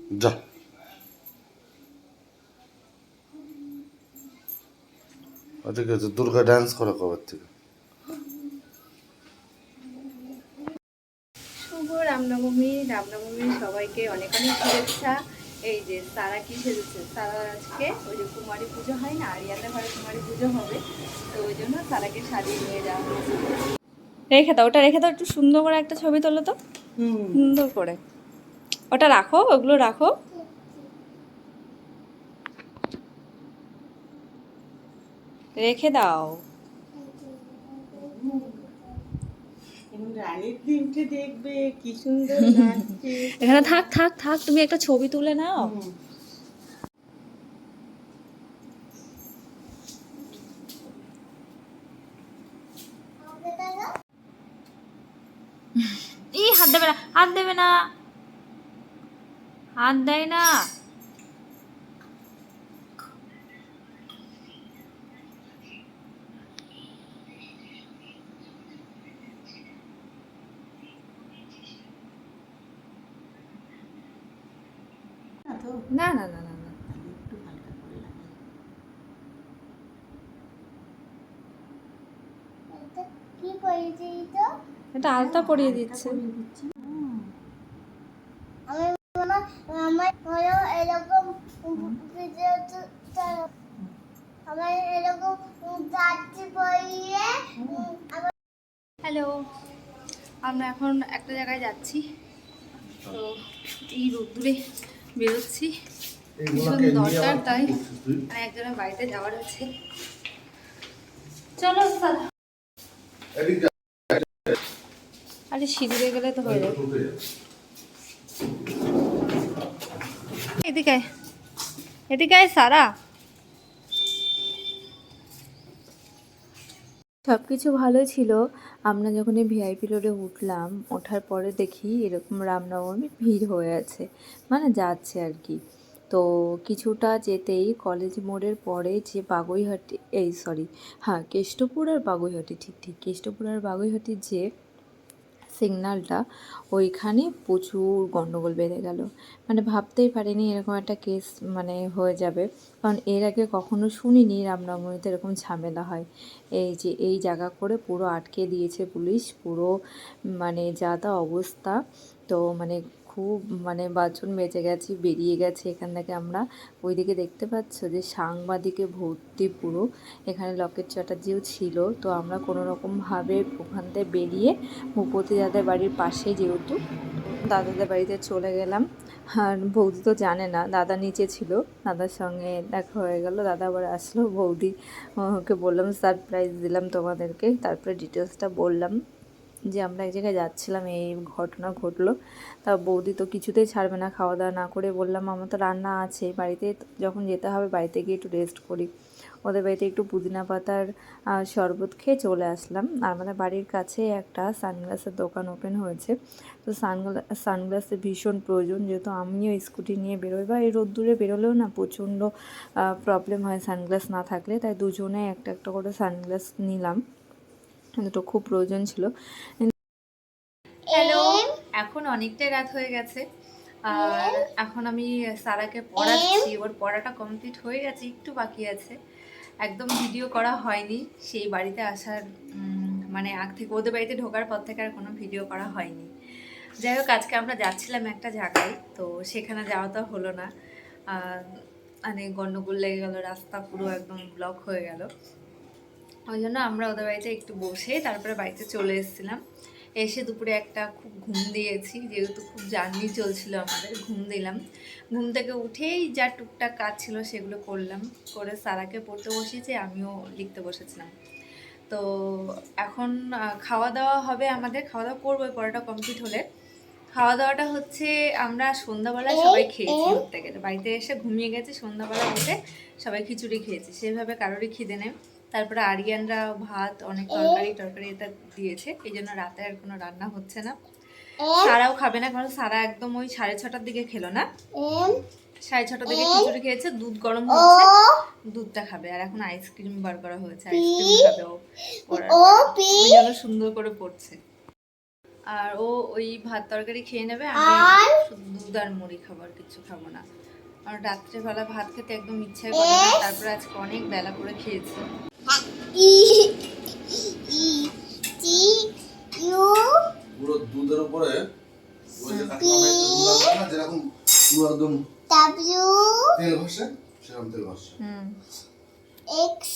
যা ঠিক আছে, দুর্গা ডান্স করো কবার থেকে? শুভ রামনবমী। রামনবমী সবাইকে অনেক অনেক শুভেচ্ছা। এই যে সারা কি সেজেছে, সারা আজকে ওই যে কুমারী পুজো হয় না, আরিয়াদের ঘরে কুমারী পুজো হবে, তো ওই জন্য সারাকে সাজিয়ে নিয়ে যাওয়া হয়েছে। রেখে দাও, ওটা রেখে দাও, একটু সুন্দর করে একটা ছবি তোলো তো, সুন্দর করে। ওটা রাখো, ওগুলো রাখো, রেখে দাও। রানীর দিনকে দেখবে কি সুন্দর নাচছে। এখানে থাক থাক থাক, তুমি একটা ছবি তুলে নাও। হাত দেবে না, হাত দেবে না, হাত দেয় না। না না না না না, একটু হালকা করে লাগাই। কি করেছি তো? এটা আলতা পরিয়ে দিচ্ছে। আমি আমার এরকম আমার এরকম যাচ্ছি পরিয়ে হ্যালো, আমরা এখন একটা জায়গায় যাচ্ছি, তো এই রোদ্দুরে বেরোচ্ছি, ভীষণ দরকার, তাই মানে একজনের বাড়িতে যাওয়ার আছে। চলো দাদা। আরে সিঁদুরে গেলে তো হয়ে যাবে। এদিকে আয়, এদিকে আয় সারা। সব কিছু ভালোই ছিল। আমরা যখন এই ভিআইপি রোডে উঠলাম, ওঠার পরে দেখি এরকম রামনবমীর ভিড় হয়ে আছে, মানে যাচ্ছে আর কি। তো কিছুটা যেতেই কলেজ মোড়ের পরে যে বাগুইহাটি, এই সরি, হ্যাঁ কেষ্টপুর আর বাগুইহাটি, ঠিক ঠিক কেষ্টপুর আর বাগুইহাটির যে সিগন্যালটা, ওইখানে প্রচুর গন্ডগোল বেড়ে গেল। মানে ভাবতেই পারিনি এরকম একটা কেস মানে হয়ে যাবে, কারণ এর আগে কখনো শুনিনি রামনবমীতে এরকম ঝামেলা হয়। এই যে এই জায়গা করে পুরো আটকে দিয়েছে পুলিশ, পুরো মানে যা তা অবস্থা। তো মানে খুব মানে বাথরুম বেঁচে গেছি, বেরিয়ে গেছে এখান থেকে আমরা। ওইদিকে দেখতে পাচ্ছ যে সাংবাদিকে ভর্তি পুরো, এখানে লকেট চ্যাটার্জিও ছিল। তো আমরা কোনো রকমভাবে ওখান থেকে বেরিয়ে ভূপতি দাদার বাড়ির পাশে, যেহেতু দাদাদের বাড়িতে চলে গেলাম। আর বৌদি তো জানে না, দাদা নিচে ছিল, দাদার সঙ্গে দেখা হয়ে গেল, দাদা আবার আসলো, বৌদি ওকে বললাম সারপ্রাইজ দিলাম তোমাদেরকে, তারপরে ডিটেলসটা বললাম যে আমরা এক জায়গায় যাচ্ছিলাম, এই ঘটনা ঘটলো। তা বৌদি তো কিছুতেই ছাড়বে না, খাওয়া দাওয়া না করে। বললাম আমার তো রান্না আছে বাড়িতে, যখন যেতে হবে বাড়িতে গিয়ে একটু রেস্ট করি। ওদের বাড়িতে একটু পুদিনা পাতার শরবত খেয়ে চলে আসলাম। আর আমাদের বাড়ির কাছে একটা সানগ্লাসের দোকান ওপেন হয়েছে, তো সানগ্লাসের ভীষণ প্রয়োজন, যেহেতু আমিও স্কুটি নিয়ে বেরোই, বা এই রোদ্দুরে বেরোলেও না প্রচণ্ড প্রবলেম হয় সানগ্লাস না থাকলে, তাই দুজনে একটা একটা করে সানগ্লাস নিলাম, দুটো খুব প্রয়োজন ছিল। হ্যালো, এখন অনেকটাই রাত হয়ে গেছে, আর এখন আমি সারাকে পড়াচ্ছি, ওর পড়াটা কমপ্লিট হয়ে গেছে, একটু বাকি আছে। একদম ভিডিও করা হয়নি সেই বাড়িতে আসার মানে আগ থেকে, ওদের বাড়িতে ঢোকার পর থেকে আর কোনো ভিডিও করা হয়নি। যাই হোক, আজকে আমরা যাচ্ছিলাম একটা জায়গায়, তো সেখানে যাওয়া তো হলো না, মানে গন্ডগোল লেগে গেলো, রাস্তা পুরো একদম ব্লক হয়ে গেল। ওই জন্য আমরা ওদের বাড়িতে একটু বসে তারপরে বাড়িতে চলে এসেছিলাম। এসে দুপুরে একটা খুব ঘুম দিয়েছি, যেহেতু খুব জার্নি চলছিল আমাদের, ঘুম দিলাম। ঘুম থেকে উঠেই যা টুকটাক কাজ ছিল সেগুলো করলাম, করে সারাকে পড়তে বসিয়েছি, আমিও লিখতে বসেছিলাম। তো এখন খাওয়া দাওয়া হবে আমাদের, খাওয়া দাওয়া করবো পড়াটা কমপ্লিট হলে। খাওয়া দাওয়াটা হচ্ছে আমরা সন্ধ্যাবেলায় সবাই খেয়েছি, ধরতে গেলে বাড়িতে এসে ঘুমিয়ে গেছি, সন্ধ্যাবেলা উঠে সবাই খিচুড়ি খেয়েছি, সেভাবে কারোরই খিদে নেই। তারপরে আরিয়ানরা ভাত, অনেক তরকারি এটা দিয়েছে, এই জন্য রাতে আর কোনো রান্না হচ্ছে না। সারাও খাবে না, কারণ সারা একদম ওই 6:30টার দিকে খেলো না, 6:30টার দিকে খিচুড়ি খেয়েছে, দুধ গরম হয়েছে, দুধটা খাবে। আর এখন আইসক্রিম বার করা হয়েছে, আইসক্রিম খাবে ও, ওই জন্য সুন্দর করে পড়ছে। আর ও ওই ভাত তরকারি খেয়ে নেবে, আমি আর শুধু দুধ আর মুড়ি খাবো, আর কিছু খাবো না। আর রাত্রেবেলা ভাত খেতে একদম ইচ্ছাই করে না, তারপরে আজকে অনেক বেলা করে খেয়েছি। ই ই টি ইউ পুরো দুধের উপরে ওই যে কাকিমা একটা দুধ আনবে না, যেরকম পুরো একদম ডাব্লিউ তেল ঘষে, সেরকম তেল ঘষে। এক্স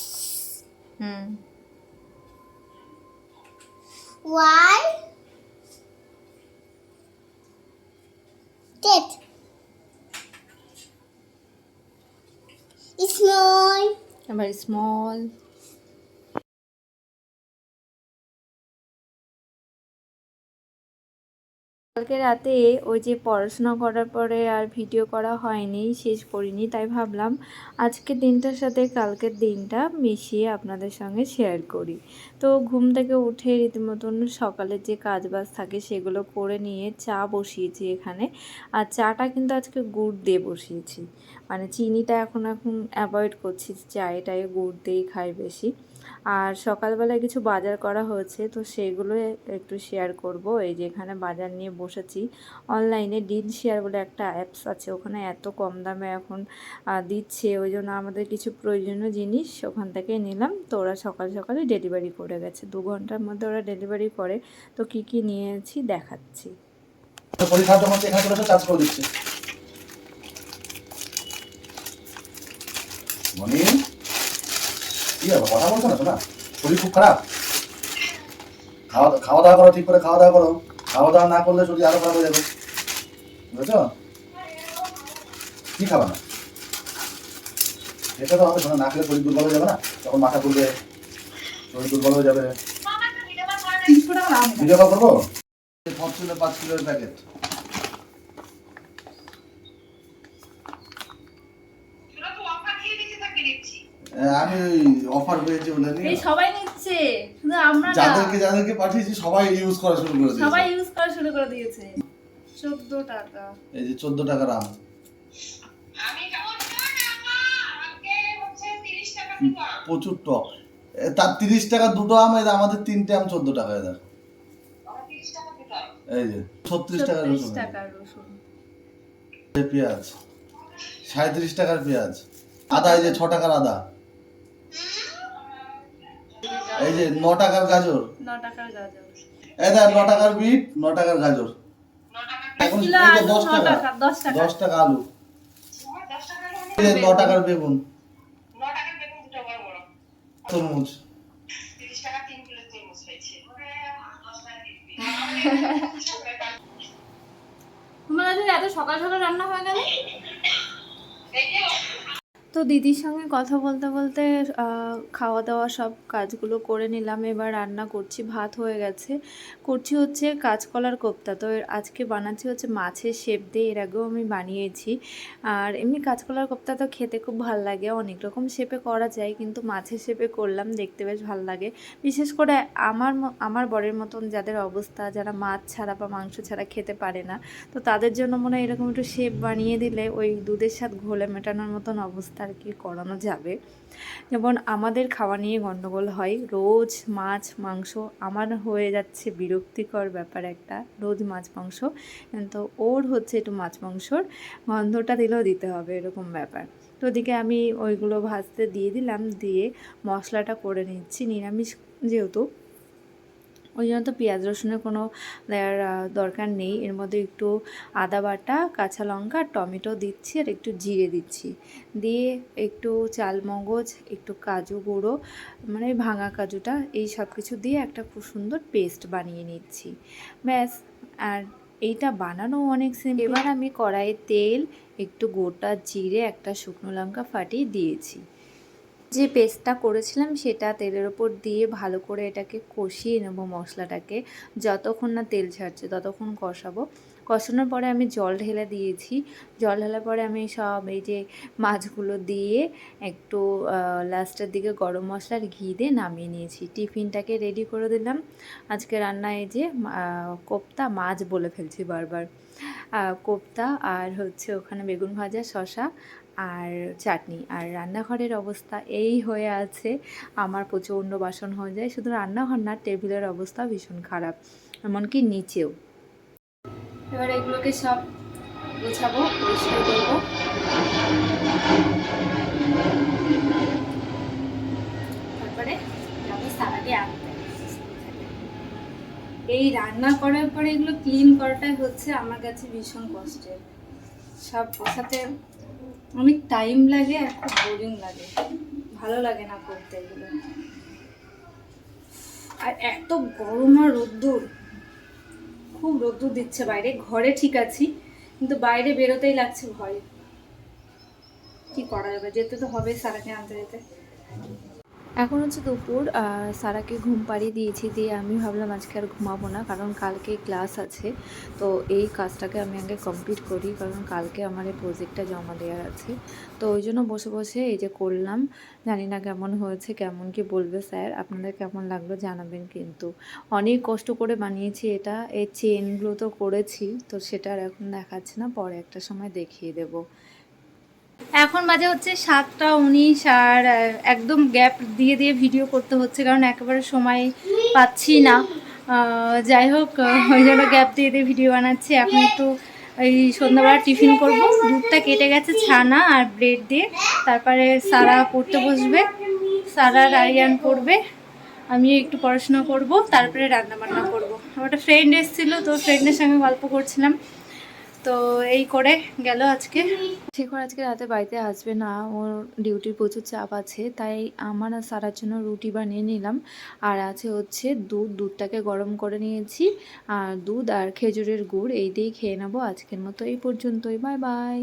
ওয়াই জেড স্মল আবার স্মল। কালকে রাতে ওই যে পড়াশোনা করার পরে আর ভিডিও করা হয়নি, শেষ করিনি, তাই ভাবলাম আজকের দিনটার সাথে কালকের দিনটা মিশিয়ে আপনাদের সঙ্গে শেয়ার করি। তো ঘুম থেকে উঠে রীতিমতন সকালের যে কাজবাজ থাকে সেগুলো করে নিয়ে চা বসিয়েছি এখানে। আর চাটা কিন্তু আজকে গুড় দিয়ে বসিয়েছি, মানে চিনিটা এখন অ্যাভয়েড করছি, চায়ে টায়ে গুড় দিয়েই খাই বেশি। আর সকালবেলায় কিছু বাজার করা হয়েছে, তো সেগুলো একটু শেয়ার করব। এই যে এখানে বাজার নিয়ে বসেছি। অনলাইনে ডিল শেয়ার বলে একটা অ্যাপস আছে, ওখানে এত কম দামে এখন দিচ্ছে, ওই জন্য আমাদের কিছু প্রয়োজনীয় জিনিস ওখান থেকে নিলাম। তো ওরা সকাল সকালে ডেলিভারি করে গেছে, 2 ঘন্টার মধ্যে ওরা ডেলিভারি করে। তো কি কি নিয়েছি দেখাচ্ছি। পরীক্ষার জন্য এখানে চলে চার্জ করে দিচ্ছে। মনি কি হবে, কথা বলছো না শোনা? শরীর খুব খারাপ। খাওয়া দাওয়া করো, ঠিক করে খাওয়া দাওয়া করো। খাওয়া দাওয়া না করলে শরীর আরো খারাপ হয়ে যাবে, বুঝেছো? কি খাবা না? এটা তো হবে, শোনা, না খেলে শরীর দুর্বল হয়ে যাবে না, তখন মাথা ঘুরবে, শরীর দুর্বল হয়ে যাবে। ভিডিও কল করবো? ফরচুনের 5 কিলোর প্যাকেট। আমি অফার পেয়েছি বলে এই সবাই নিচ্ছে, শুধু আমরা না, যাদেরকে পাঠিয়েছি সবাই ইউজ করা শুরু করে দিয়েছে। সবাই ইউজ করা শুরু করে দিয়েছে। 14 টাকা। এই যে 14 টাকার আম। আমি কেমন টাকা আজকে হচ্ছে 30 টাকা দিব। প্রচুর টক। তার 30 টাকা দুটো আম, এই যে আমাদের 3টে আম 14 টাকা। এদার আমার 30 টাকা দিতে। এই যে 36 টাকার 36 রসুন। টাকার রসুন। এই পেঁয়াজ 37 টাকার পেঁয়াজ। আদা এই যে 6 টাকার আদা। এই যে 9 টাকার গাজর। 9 টাকার গাজর। এই দেখ 9 টাকার বিট, 9 টাকার গাজর। 9 টাকা এখন কিলো এই যে আলু 10 টাকা, 10 টাকা। 10 টাকা আলু। 10 টাকা এই যে 9 টাকার বেগুন। 9 টাকা বেগুন দুটো বড় বড়। তরমুজ 30 টাকা 3 কিলো তরমুজ খাইছি। 10 টাকা দিবি। তোমার আজ এত সকাল সকাল রান্না হয়ে গেল? দেখো তো দিদির সঙ্গে কথা বলতে বলতে খাওয়া দাওয়া সব কাজগুলো করে নিলাম। এবার রান্না করছি, ভাত হয়ে গেছে, করছি হচ্ছে কাঁচকলার কোপ্তা। তো আজকে বানাচ্ছি হচ্ছে মাছের শেপ দিয়ে, এর আগেও আমি বানিয়েছি। আর এমনি কাঁচকলার কোপ্তা তো খেতে খুব ভালো লাগে, অনেক রকম শেপে করা যায়, কিন্তু মাছের শেপে করলাম, দেখতে বেশ ভালো লাগে। বিশেষ করে আমার বরের মতন যাদের অবস্থা, যারা মাছ ছাড়া বা মাংস ছাড়া খেতে পারে না, তো তাদের জন্য মনে হয় এরকম একটু শেপ বানিয়ে দিলে ওই দুধের সাথে ঘোলে মেটানোর মতন অবস্থা আর কি করানো যাবে। যেমন আমাদের খাওয়া নিয়ে গণ্ডগোল হয়, রোজ মাছ মাংস, আমার হয়ে যাচ্ছে বিরক্তিকর ব্যাপার একটা, রোজ মাছ মাংস। তো ওর হচ্ছে একটু মাছ মাংসর গন্ধটা দিলেও দিতে হবে, এরকম ব্যাপার। তো ওদিকে আমি ওইগুলো ভাজতে দিয়ে দিলাম, দিয়ে মশলাটা করে নিচ্ছি, নিরামিষ যেহেতু ওই জন্য তো পেঁয়াজ রসুনের কোনো দেওয়ার দরকার নেই। এর মধ্যে একটু আদা বাটা, কাঁচা লঙ্কা আর টমেটো দিচ্ছি, আর একটু জিরে দিচ্ছি, দিয়ে একটু চালমগজ, একটু কাজু গুঁড়ো, মানে ভাঙা কাজুটা, এই সব কিছু দিয়ে একটা খুব সুন্দর পেস্ট বানিয়ে নিচ্ছি, ব্যাস। আর এইটা বানানো অনেক সিম্পল। এবার আমি কড়াইয়ে তেল, একটু গোটা জিরে, একটা শুকনো লঙ্কা ফাটিয়ে দিয়েছি, যে পেস্টটা করেছিলাম সেটা তেলের ওপর দিয়ে ভালো করে এটাকে কষিয়ে নেব। মশলাটাকে যতক্ষণ না তেল ছাড়ছে ততক্ষণ কষাবো। কষানোর পরে আমি জল ঢেলে দিয়েছি, জল ঢালার পরে আমি সব এই যে মাছগুলো দিয়ে একটু লাস্টের দিকে গরম মশলা আর ঘি দিয়ে নামিয়ে নিয়েছি। টিফিনটাকে রেডি করে দিলাম। আজকে রান্না এই যে কোপ্তা, মাছ বলে ফেলছি বারবার, কোপ্তা, আর হচ্ছে ওখানে বেগুন ভাজা, শসা আর চাটনি। আর রান্নাঘরের অবস্থা এই হয়ে আছে, আমার প্রচণ্ড বাসন হয়ে যায়, শুধু রান্নাঘর না, টেবিলের অবস্থা ভীষণ খারাপ। এমনকি নিচেও। এবার এগুলোকে সব গোছাবো, পরিষ্কার করবো। তারপরে যাবো সারাকে আনতে। এই রান্না করার পরে এগুলো ক্লিন করাটাই হচ্ছে আমার কাছে ভীষণ কষ্টের। সব গোছাতে অনেক টাইম লাগে আর খুব বোরিং লাগে, ভালো লাগে না করতে এগুলো। আর এত গরম আর রোদ্দুর, খুব রোদ্দুর দিচ্ছে বাইরে। ঘরে ঠিক আছি, কিন্তু বাইরে বেরোতেই লাগছে ভয়। কি করা যাবে, যেতে তো হবে সারাকে আনতে যেতে। এখন হচ্ছে দুপুর, আর সারাকে ঘুম পাড়িয়ে দিয়েছি, দিয়ে আমি ভাবলাম আজকে আর ঘুমাবো না, কারণ কালকে ক্লাস আছে। তো এই কাজটাকে আমি আগে কমপ্লিট করি, কারণ কালকে আমার এই প্রজেক্টটা জমা দেওয়ার আছে। তো ওই জন্য বসে বসে এই যে করলাম। জানি না কেমন হয়েছে, কেমন কি বলবে স্যার, আপনাদের কেমন লাগলো জানাবেন কিন্তু। অনেক কষ্ট করে বানিয়েছি এটা। এই চেনগুলো তো করেছি, তো সেটা আর এখন দেখাচ্ছে না, পরে একটা সময় দেখিয়ে দেবো। এখন বাজে হচ্ছে 7টা 19, আর একদম গ্যাপ দিয়ে দিয়ে ভিডিও করতে হচ্ছে, কারণ একেবারে সময় পাচ্ছি না। যাই হোক, ওই জন্য গ্যাপ দিয়ে দিয়ে ভিডিও বানাচ্ছি। এখন একটু এই সন্ধ্যাবেলা টিফিন করব, দুধটা কেটে গেছে ছানা আর ব্রেড দিয়ে। তারপরে সারা পড়তে বসবে, সারা রায়ান পড়বে, আমি একটু পড়াশোনা করব, তারপরে রান্না বান্না করব। আমার একটা ফ্রেন্ড এসেছিলো, তো ফ্রেন্ডের সঙ্গে গল্প করছিলাম। তো এই করে গেল আজকে। শেখর আজকে রাতে বাড়িতে আসবে না, ওর ডিউটির প্রচুর চাপ আছে, তাই আমার আর সারার জন্য রুটি বানিয়ে নিলাম। আর আছে হচ্ছে দুধটাকে গরম করে নিয়েছি, আর দুধ আর খেজুরের গুড় এই দিয়েই খেয়ে নেবো। আজকের মতো এই পর্যন্তই, বাই বাই।